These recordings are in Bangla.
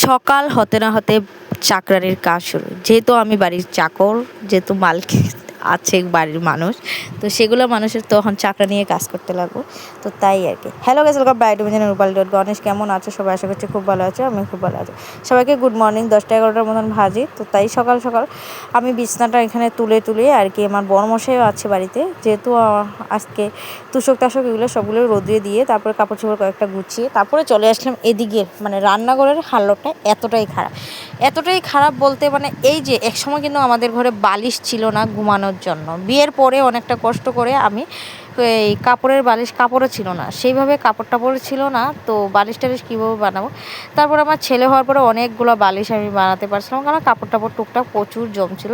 সকাল হতে না হতে চাকরানির কাজ শুরু। যেহেতু আমি বাড়ির চাকর, যেহেতু মালিক আছে বাড়ির মানুষ, তো সেগুলো মানুষের তখন চাকরা নিয়ে কাজ করতে লাগবো। তো তাই আর কি। Hello guys, welcome back to রূপালী.গণেশ। কেমন আছো সবাই? আশা করছি খুব ভালো আছো। আমি খুব ভালো আছি। সবাইকে গুড মর্নিং। 10টা-11টার মতন ভাজি। তো তাই সকাল সকাল আমি বিছনাটা এখানে তুলে আর কি, আমার বড়মশাইও আছে বাড়িতে, যেহেতু আজকে তুষক তাষক এগুলো সবগুলো রোদ্রে দিয়ে তারপরে কাপড় চোপড় কয়েকটা গুছিয়ে তারপরে চলে আসলাম এদিকে। মানে রান্নাঘরের হালতটা এতটাই খারাপ বলতে, মানে এই যে একসময় কিন্তু আমাদের ঘরে বালিশ ছিল না ঘুমানোর জন্য। বিয়ের পরে অনেকটা কষ্ট করে আমি এই কাপড়ের বালিশ, কাপড়ও ছিল না সেইভাবে, কাপড় টাপড় ছিল না, তো বালিশ টালিশ কীভাবে বানাবো। তারপর আমার ছেলে হওয়ার পরে অনেকগুলো বালিশ আমি বানাতে পারছিলাম, কারণ কাপড় টাপড় টুকটাক প্রচুর জমছিল।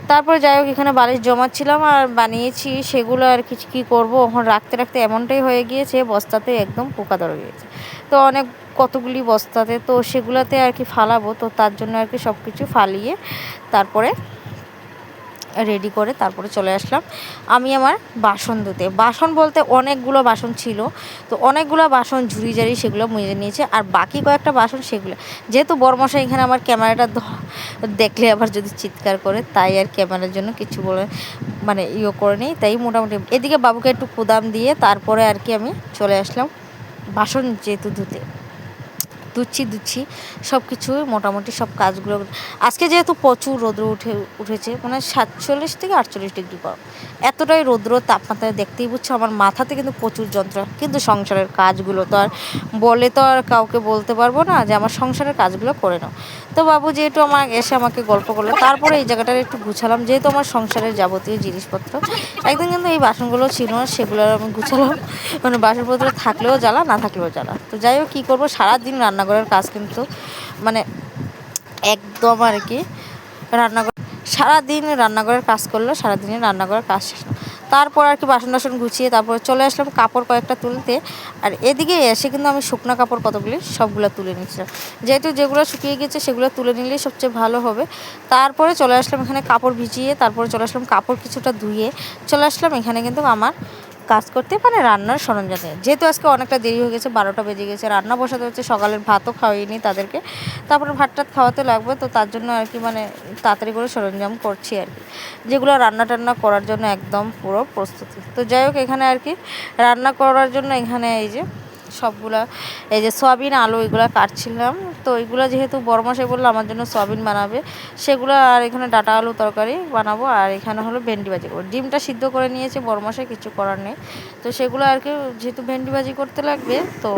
তারপরে যাই হোক, এখানে বালিশ জমাচ্ছিলাম আর বানিয়েছি সেগুলো। আর কিছু কী করবো, এখন রাখতে রাখতে এমনটাই হয়ে গিয়েছে, বস্তাতে একদম পোকা ধরে গিয়েছে। তো অনেক কতগুলি বস্তাতে, তো সেগুলোতে আর কি ফালাবো, তো তার জন্য আর কি সব কিছু ফালিয়ে তারপরে রেডি করে তারপরে চলে আসলাম আমি আমার বাসন ধুতে। বাসন বলতে অনেকগুলো বাসন ছিল, তো অনেকগুলো বাসন ঝুড়ি ঝাড়ি সেগুলো মেজে নিয়েছে, আর বাকি কয়েকটা বাসন সেগুলো, যেহেতু বড়মশাই এখানে আমার ক্যামেরাটা দেখলে আবার যদি চিৎকার করে, তাই আর ক্যামেরার জন্য কিছু বলে মানে করে নেই। তাই মোটামুটি এদিকে বাবুকে একটু কুদাম দিয়ে তারপরে আর কি আমি চলে আসলাম বাসন যেহেতু ধুচ্ছি সব কিছু, মোটামুটি সব কাজগুলো। আজকে যেহেতু প্রচুর রৌদ্র উঠেছে, মানে 47 থেকে 48 ডিগ্রি গরম, এতটাই রৌদ্র তাপমাত্রা দেখতেই বুঝছো। আমার মাথাতে কিন্তু প্রচুর যন্ত্রণা, কিন্তু সংসারের কাজগুলো তো আর বলে তো আর কাউকে বলতে পারবো না যে আমার সংসারের কাজগুলো করে নাও। তো বাবু যেহেতু এসে আমাকে গল্প করলো, তারপরে এই জায়গাটা একটু গুছালাম, যেহেতু আমার সংসারের যাবতীয় জিনিসপত্র। একদিন কিন্তু এই বাসনগুলো ছিল না, সেগুলো আমি গুছালাম। মানে বাসনপত্র থাকলেও জ্বালা, না থাকলেও জ্বালা। তো যাই হোক, কী করবো, সারাদিন রান্নাঘরের কাজ কিন্তু মানে একদম আর কি, সারাদিন রান্নাঘরের কাজ করলো, সারাদিনে রান্নাঘরের কাজ শেষ না। তারপর আর কি বাসন টাসন গুছিয়ে তারপরে চলে আসলাম কাপড় কয়েকটা তুলতে। আর এদিকে এসে কিন্তু আমি শুকনো কাপড় কতগুলি সবগুলো তুলে নিচ্ছিলাম, যেহেতু যেগুলো শুকিয়ে গেছে সেগুলো তুলে নিলেই সবচেয়ে ভালো হবে। তারপরে চলে আসলাম এখানে কাপড় ভিজিয়ে, তারপরে চলে আসলাম কাপড় কিছুটা ধুয়ে চলে আসলাম এখানে কিন্তু আমার কাজ করতে, মানে রান্নার সরঞ্জাম নিয়ে। যেহেতু আজকে অনেকটা দেরি হয়ে গেছে, 12টা বেজে গেছে, রান্না বসাতে হচ্ছে, সকালের ভাতও খাওয়াইনি তাদেরকে, তারপরে ভাত টাত খাওয়াতে লাগবে, তো তার জন্য আর কি মানে তাড়াতাড়ি করে সরঞ্জাম করছি আর কি, যেগুলো রান্না টান্না করার জন্য একদম পুরো প্রস্তুতি। তো যাই হোক, এখানে আর কি রান্না করার জন্য এখানে এই যে সবগুলা, এই যে সয়াবিন আলু এগুলো কাটছিলাম। তো এগুলো যেহেতু বড়মশাই বললো আমার জন্য সয়াবিন বানাবে, সেগুলো, আর এখানে ডাটা আলু তরকারি বানাবো, আর এখানে হলো ভেন্ডি ভাজি করবো। ডিমটা সিদ্ধ করে নিয়েছে বড়মশাই, কিছু করার নেই। তো সেগুলো আর কি, যেহেতু ভেন্ডি ভাজি করতে লাগবে, তো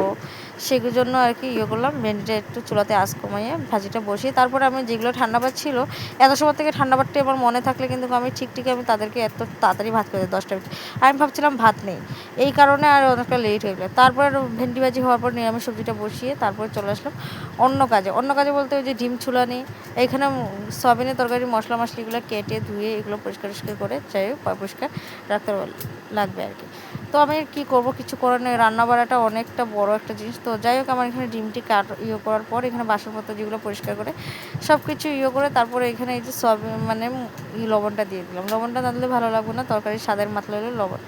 সেগুলোর জন্য আর কি করলাম, ভেন্ডিটা একটু চুলাতে আঁচ কমাইয়ে ভাজিটা বসিয়ে তারপরে আমি যেগুলো ঠান্ডা ভাত ছিল, এত সময় থেকে ঠান্ডা ভাতটি আমার মনে থাকলে কিন্তু আমি ঠিক আমি তাদেরকে এত তাড়াতাড়ি ভাত করে দিই, 10টা মিনিট। আমি ভাবছিলাম ভাত নেই, এই কারণে আর অনেকটা লেট হয়ে গেলো। তারপরে ভেন্ডি ভাজি হওয়ার পর নিরামিষ সবজিটা বসিয়ে তারপরে চলে আসলাম অন্য কাজে বলতে ওই যে ডিম ছুলানি, এইখানে সয়াবিনের তরকারি মশলা মশলিগুলো কেটে ধুয়ে এগুলো পরিষ্কার করে যাই হোক পরিষ্কার রাখতে লাগবে আর কি। তো আমি কী করবো, কিছু করার নেই, রান্না বাড়াটা অনেকটা বড় একটা জিনিস। তো যাই হোক, আমার এখানে ডিমটি করার পর এখানে বাসনপত্র যেগুলো পরিষ্কার করে সব কিছু করে তারপরে এখানে এই যে সব মানে লবণটা দিয়ে দিলাম। লবণটা না দিলে ভালো লাগবে না, তরকারির স্বাদের মাত্রা হলে লবণ।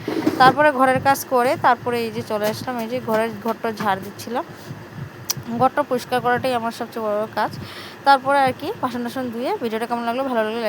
তারপরে ঘরের কাজ করে তারপরে এই যে চলে আসলাম, এই যে ঘরটা ঝাড় দিচ্ছিলাম। ঘরটা পরিষ্কার করাটাই আমার সবচেয়ে বড় কাজ। তারপরে আর কি বাসন টাসন ধুয়ে, ভিডিওটা কেমন লাগলো, ভালো লাগলে